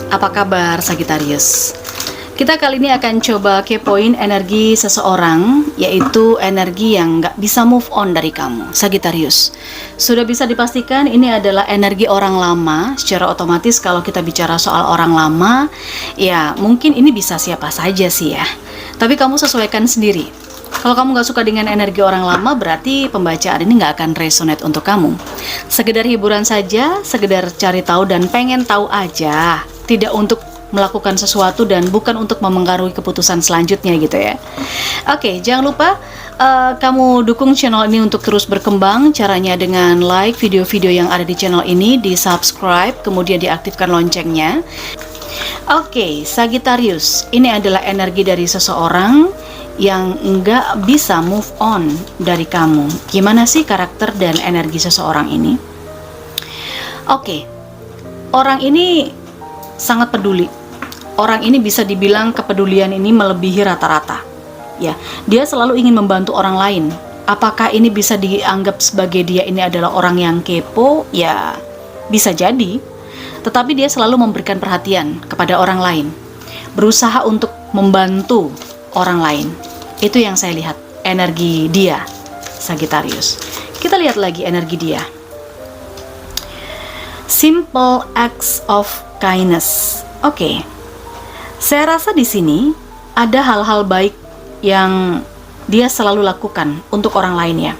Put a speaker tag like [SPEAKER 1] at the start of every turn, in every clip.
[SPEAKER 1] Apa kabar Sagittarius? Kita kali ini akan coba kepoin energi seseorang, yaitu energi yang nggak bisa move on dari kamu, Sagittarius. Sudah bisa dipastikan ini adalah energi orang lama. Secara otomatis kalau kita bicara soal orang lama, ya mungkin ini bisa siapa saja sih ya. Tapi kamu sesuaikan sendiri. Kalau kamu nggak suka dengan energi orang lama, berarti pembacaan ini nggak akan resonate untuk kamu. Sekedar hiburan saja, sekedar cari tahu dan pengen tahu aja. Tidak untuk melakukan sesuatu dan bukan untuk memengaruhi keputusan selanjutnya gitu ya. Oke, jangan lupa kamu dukung channel ini untuk terus berkembang. Caranya dengan like video-video yang ada di channel ini, di subscribe, kemudian diaktifkan loncengnya. Oke, Sagittarius, ini adalah energi dari seseorang yang nggak bisa move on dari kamu. Gimana sih karakter dan energi seseorang ini? Oke, orang ini sangat peduli. Orang ini bisa dibilang kepedulian ini melebihi rata-rata. Ya, dia selalu ingin membantu orang lain. Apakah ini bisa dianggap sebagai dia ini adalah orang yang kepo? Ya, bisa jadi. Tetapi dia selalu memberikan perhatian kepada orang lain. Berusaha untuk membantu orang lain. Itu yang saya lihat, energi dia, Sagittarius. Kita lihat lagi energi dia. Simple acts of kindness. Oke. Saya rasa di sini ada hal-hal baik yang dia selalu lakukan untuk orang lain ya.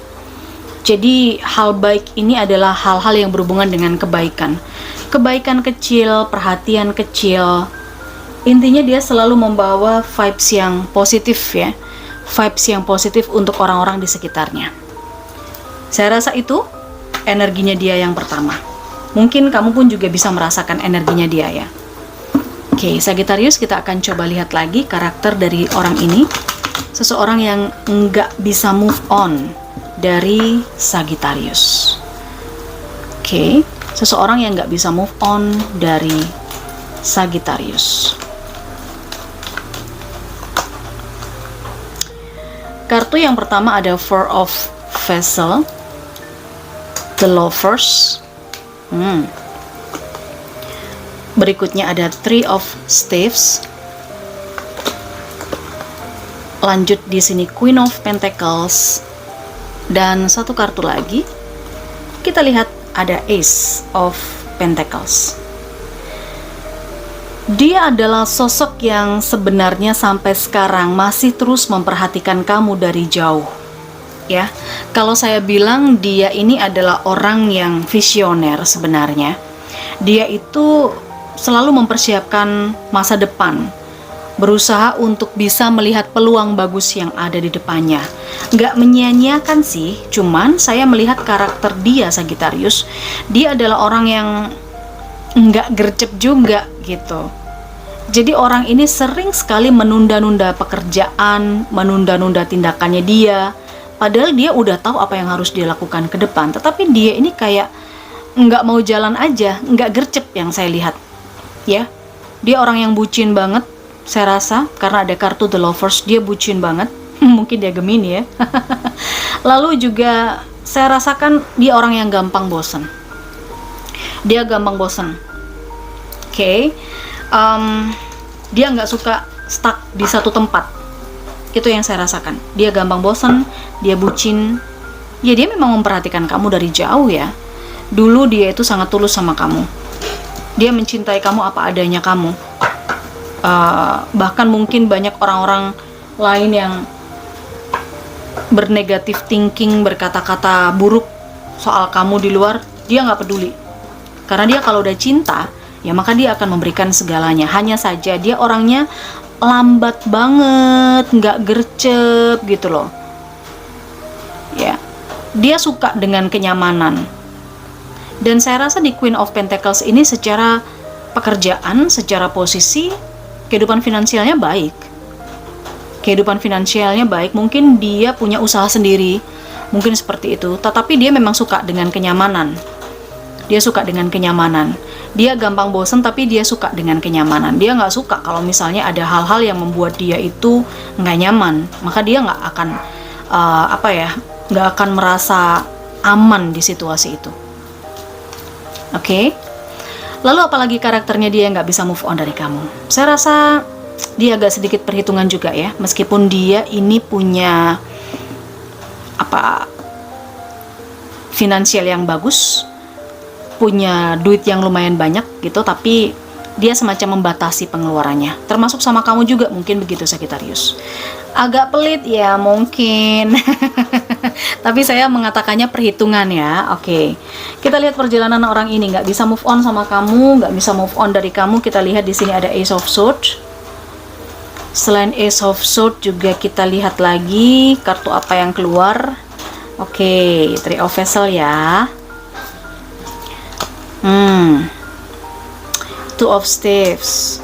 [SPEAKER 1] Jadi hal baik ini adalah hal-hal yang berhubungan dengan kebaikan. Kebaikan kecil, perhatian kecil. Intinya dia selalu membawa vibes yang positif ya. Vibes yang positif untuk orang-orang di sekitarnya. Saya rasa itu energinya dia yang pertama. Mungkin kamu pun juga bisa merasakan energinya dia ya. Oke, Sagittarius, kita akan coba lihat lagi karakter dari orang ini. Seseorang yang nggak bisa move on dari Sagittarius. Oke, seseorang yang nggak bisa move on dari Sagittarius. Kartu yang pertama ada Four of Vessel, The Lovers. Berikutnya ada Three of Staves. Lanjut di sini Queen of Pentacles. Dan satu kartu lagi. Kita lihat ada Ace of Pentacles. Dia adalah sosok yang sebenarnya sampai sekarang masih terus memperhatikan kamu dari jauh. Ya, kalau saya bilang dia ini adalah orang yang visioner sebenarnya. Dia itu selalu mempersiapkan masa depan, berusaha untuk bisa melihat peluang bagus yang ada di depannya. Nggak menyia-nyiakan sih, cuman saya melihat karakter dia, Sagittarius. Dia adalah orang yang nggak gercep juga gitu. Jadi orang ini sering sekali menunda-nunda pekerjaan, menunda-nunda tindakannya dia. Padahal dia udah tahu apa yang harus dia lakukan ke depan. Tetapi dia ini kayak nggak mau jalan aja, nggak gercep yang saya lihat. Ya, dia orang yang bucin banget, saya rasa, karena ada kartu The Lovers, dia bucin banget. Mungkin dia Gemini ya. Lalu juga saya rasakan dia orang yang gampang bosen. Dia gampang bosen. Oke. Dia nggak suka stuck di satu tempat. Itu yang saya rasakan. Dia gampang bosen, dia bucin. Ya, dia memang memperhatikan kamu dari jauh ya. Dulu dia itu sangat tulus sama kamu. Dia mencintai kamu apa adanya kamu. Bahkan mungkin banyak orang-orang lain yang bernegatif thinking, berkata-kata buruk soal kamu di luar, dia nggak peduli. Karena dia kalau udah cinta, ya maka dia akan memberikan segalanya. Hanya saja dia orangnya lambat banget, nggak gercep gitu loh. Ya, dia suka dengan kenyamanan. Dan saya rasa di Queen of Pentacles ini secara pekerjaan, secara posisi, kehidupan finansialnya baik. Kehidupan finansialnya baik, mungkin dia punya usaha sendiri, mungkin seperti itu. Tetapi dia memang suka dengan kenyamanan. Dia suka dengan kenyamanan. Dia gampang bosen, tapi dia suka dengan kenyamanan. Dia nggak suka kalau misalnya ada hal-hal yang membuat dia itu nggak nyaman. Maka dia nggak akan, nggak akan merasa aman di situasi itu. Oke. Lalu apalagi karakternya dia yang nggak bisa move on dari kamu? Saya rasa dia agak sedikit perhitungan juga ya, meskipun dia ini punya finansial yang bagus, punya duit yang lumayan banyak gitu, tapi dia semacam membatasi pengeluarannya, termasuk sama kamu juga mungkin begitu Sagittarius. Agak pelit ya mungkin, tapi saya mengatakannya perhitungan ya. Oke, kita lihat perjalanan orang ini nggak bisa move on sama kamu, nggak bisa move on dari kamu. Kita lihat di sini ada Ace of Swords. Selain Ace of Swords juga kita lihat lagi kartu apa yang keluar. Oke, Three of Vessel ya. Two of Staves.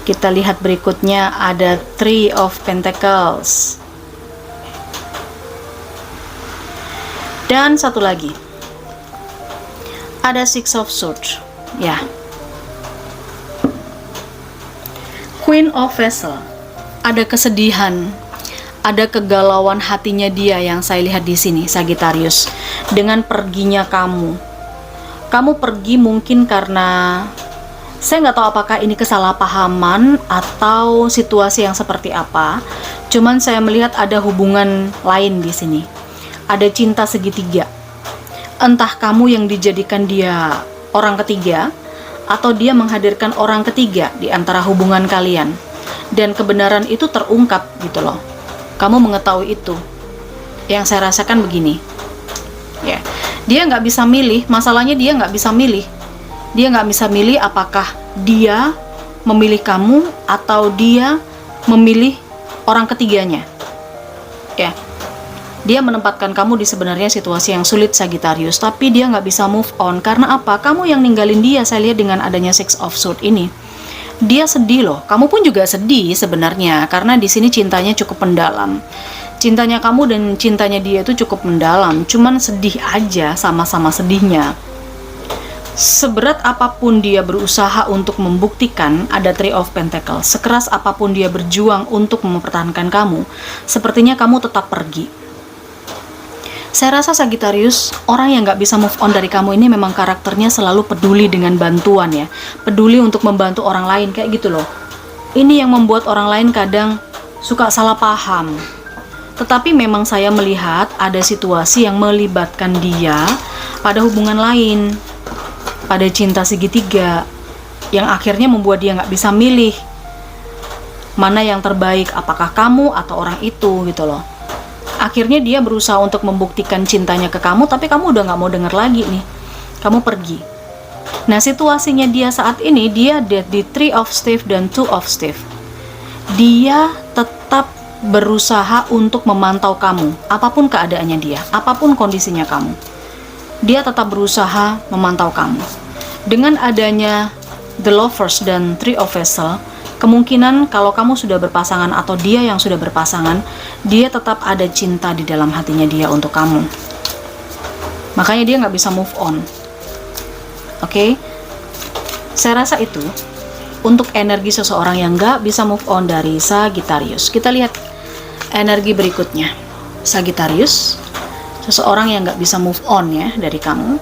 [SPEAKER 1] Kita lihat berikutnya ada Three of Pentacles. Dan satu lagi. Ada Six of Swords. Ya. Queen of Vessel. Ada kesedihan, ada kegalauan hatinya dia yang saya lihat di sini Sagittarius. Dengan perginya kamu. Kamu pergi mungkin karena saya nggak tahu apakah ini kesalahpahaman atau situasi yang seperti apa. Cuman saya melihat ada hubungan lain di sini. Ada cinta segitiga. Entah kamu yang dijadikan dia orang ketiga atau dia menghadirkan orang ketiga di antara hubungan kalian. Dan kebenaran itu terungkap gitu loh. Kamu mengetahui itu. Yang saya rasakan begini. Ya. Dia nggak bisa milih, masalahnya dia nggak bisa milih. Dia nggak bisa milih apakah dia memilih kamu atau dia memilih orang ketiganya. Ya, dia menempatkan kamu di sebenarnya situasi yang sulit Sagittarius, tapi dia nggak bisa move on. Karena apa? Kamu yang ninggalin dia, saya lihat dengan adanya Six of Swords ini. Dia sedih loh, kamu pun juga sedih sebenarnya, karena di sini cintanya cukup mendalam. Cintanya kamu dan cintanya dia itu cukup mendalam, cuman sedih aja, sama-sama sedihnya. Seberat apapun dia berusaha untuk membuktikan ada Three of Pentacles, sekeras apapun dia berjuang untuk mempertahankan kamu, sepertinya kamu tetap pergi. Saya rasa Sagittarius, orang yang nggak bisa move on dari kamu ini memang karakternya selalu peduli dengan bantuan ya, peduli untuk membantu orang lain kayak gitu loh. Ini yang membuat orang lain kadang suka salah paham. Tetapi memang saya melihat ada situasi yang melibatkan dia pada hubungan lain, pada cinta segitiga, yang akhirnya membuat dia nggak bisa milih mana yang terbaik, apakah kamu atau orang itu gitu loh. Akhirnya dia berusaha untuk membuktikan cintanya ke kamu, tapi kamu udah nggak mau denger lagi nih, kamu pergi. Nah situasinya dia saat ini, dia di Three of Staves dan Two of Staves. Dia tetap berusaha untuk memantau kamu, apapun keadaannya dia, apapun kondisinya kamu. Dia tetap berusaha memantau kamu. Dengan adanya The Lovers dan Three of Vessel, kemungkinan kalau kamu sudah berpasangan atau dia yang sudah berpasangan, dia tetap ada cinta di dalam hatinya dia untuk kamu. Makanya dia nggak bisa move on. Oke? Saya rasa itu untuk energi seseorang yang nggak bisa move on dari Sagittarius. Kita lihat energi berikutnya Sagittarius, seseorang yang nggak bisa move on ya dari kamu.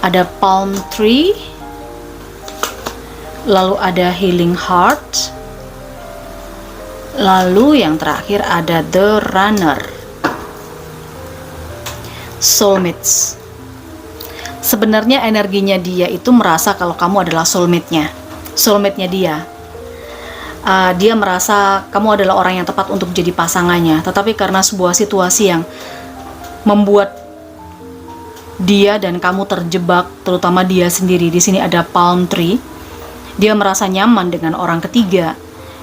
[SPEAKER 1] Ada Palm Tree, lalu ada Healing Heart, lalu yang terakhir ada The Runner. Soulmates. Sebenarnya energinya dia itu merasa kalau kamu adalah soulmate-nya dia. Dia merasa kamu adalah orang yang tepat untuk jadi pasangannya, tetapi karena sebuah situasi yang membuat dia dan kamu terjebak, terutama dia sendiri. Di sini ada Palm Tree. Dia merasa nyaman dengan orang ketiga.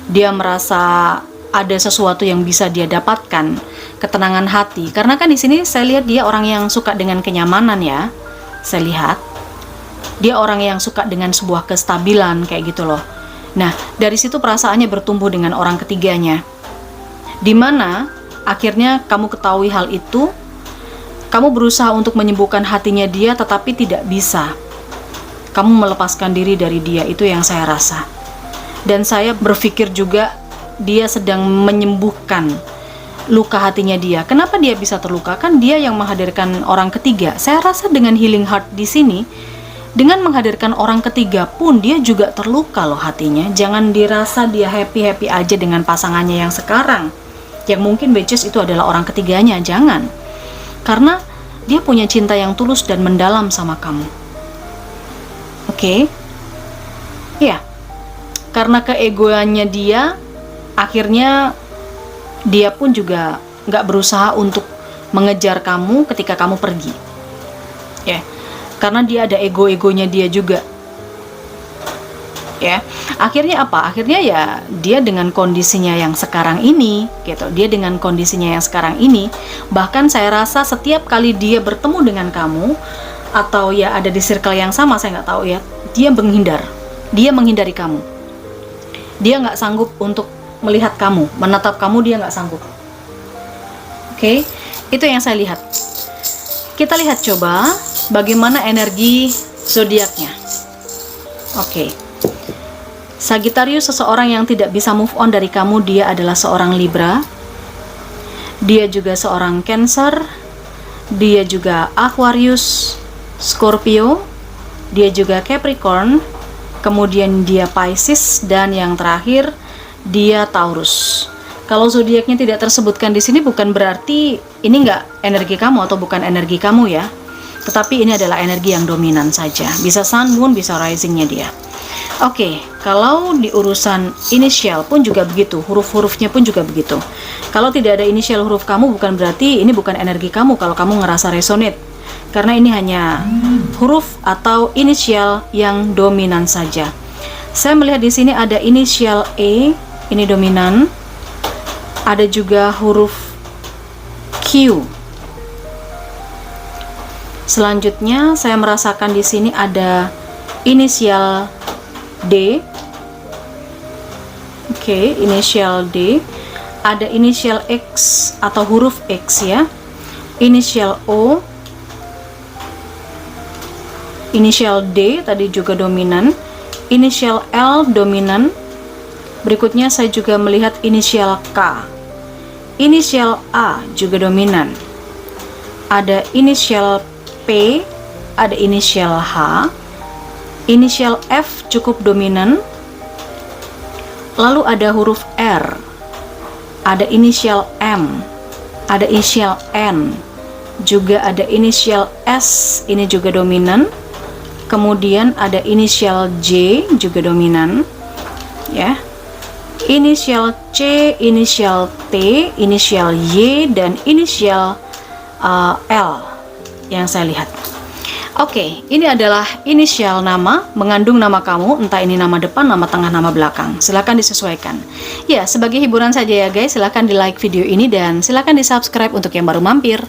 [SPEAKER 1] Dia merasa ada sesuatu yang bisa dia dapatkan, ketenangan hati. Karena kan di sini saya lihat dia orang yang suka dengan kenyamanan ya. Saya lihat dia orang yang suka dengan sebuah kestabilan kayak gitu loh. Nah, dari situ perasaannya bertumbuh dengan orang ketiganya. Dimana akhirnya kamu ketahui hal itu, kamu berusaha untuk menyembuhkan hatinya dia, tetapi tidak bisa. Kamu melepaskan diri dari dia, itu yang saya rasa. Dan saya berpikir juga dia sedang menyembuhkan luka hatinya dia. Kenapa dia bisa terluka? Kan dia yang menghadirkan orang ketiga. Saya rasa dengan healing heart di sini, dengan menghadirkan orang ketiga pun dia juga terluka loh hatinya. Jangan dirasa dia happy-happy aja dengan pasangannya yang sekarang, yang mungkin which is itu adalah orang ketiganya. Jangan. Karena dia punya cinta yang tulus dan mendalam sama kamu. Oke? Ya. Karena keegoannya dia, akhirnya dia pun juga nggak berusaha untuk mengejar kamu ketika kamu pergi. Ya. Karena dia ada ego-egonya dia juga. Ya. Akhirnya apa? Akhirnya ya dia dengan kondisinya yang sekarang ini gitu. Dia dengan kondisinya yang sekarang ini, bahkan saya rasa setiap kali dia bertemu dengan kamu atau ya ada di circle yang sama, saya nggak tahu ya, dia menghindar. Dia menghindari kamu. Dia nggak sanggup untuk melihat kamu, menatap kamu, dia nggak sanggup. Oke, itu yang saya lihat. Kita lihat coba bagaimana energi zodiaknya. Oke. Sagittarius, seseorang yang tidak bisa move on dari kamu. Dia adalah seorang Libra. Dia juga seorang Cancer. Dia juga Aquarius, Scorpio. Dia juga Capricorn. Kemudian dia Pisces, dan yang terakhir dia Taurus. Kalau zodiaknya tidak tersebutkan di sini bukan berarti ini nggak energi kamu atau bukan energi kamu ya. Tetapi ini adalah energi yang dominan saja. Bisa Sun, Moon, bisa risingnya dia. Oke, kalau di urusan inisial pun juga begitu, huruf-hurufnya pun juga begitu. Kalau tidak ada inisial huruf kamu bukan berarti ini bukan energi kamu kalau kamu ngerasa resonate. Karena ini hanya huruf atau inisial yang dominan saja. Saya melihat di sini ada inisial E, ini dominan. Ada juga huruf Q. Selanjutnya saya merasakan di sini ada inisial D. Oke, inisial D. Ada inisial X atau huruf X ya. Inisial O. Inisial D tadi juga dominan. Inisial L dominan. Berikutnya saya juga melihat inisial K. Inisial A juga dominan. Ada inisial P, ada inisial H. Inisial F cukup dominan. Lalu ada huruf R. Ada inisial M. Ada inisial N. Juga ada inisial S, ini juga dominan. Kemudian ada inisial J juga dominan. Ya. Inisial C, inisial T, inisial Y, dan inisial L yang saya lihat. Oke, ini adalah inisial nama, mengandung nama kamu, entah ini nama depan, nama tengah, nama belakang. Silahkan disesuaikan. Ya, sebagai hiburan saja ya guys, silahkan di like video ini dan silahkan di subscribe untuk yang baru mampir.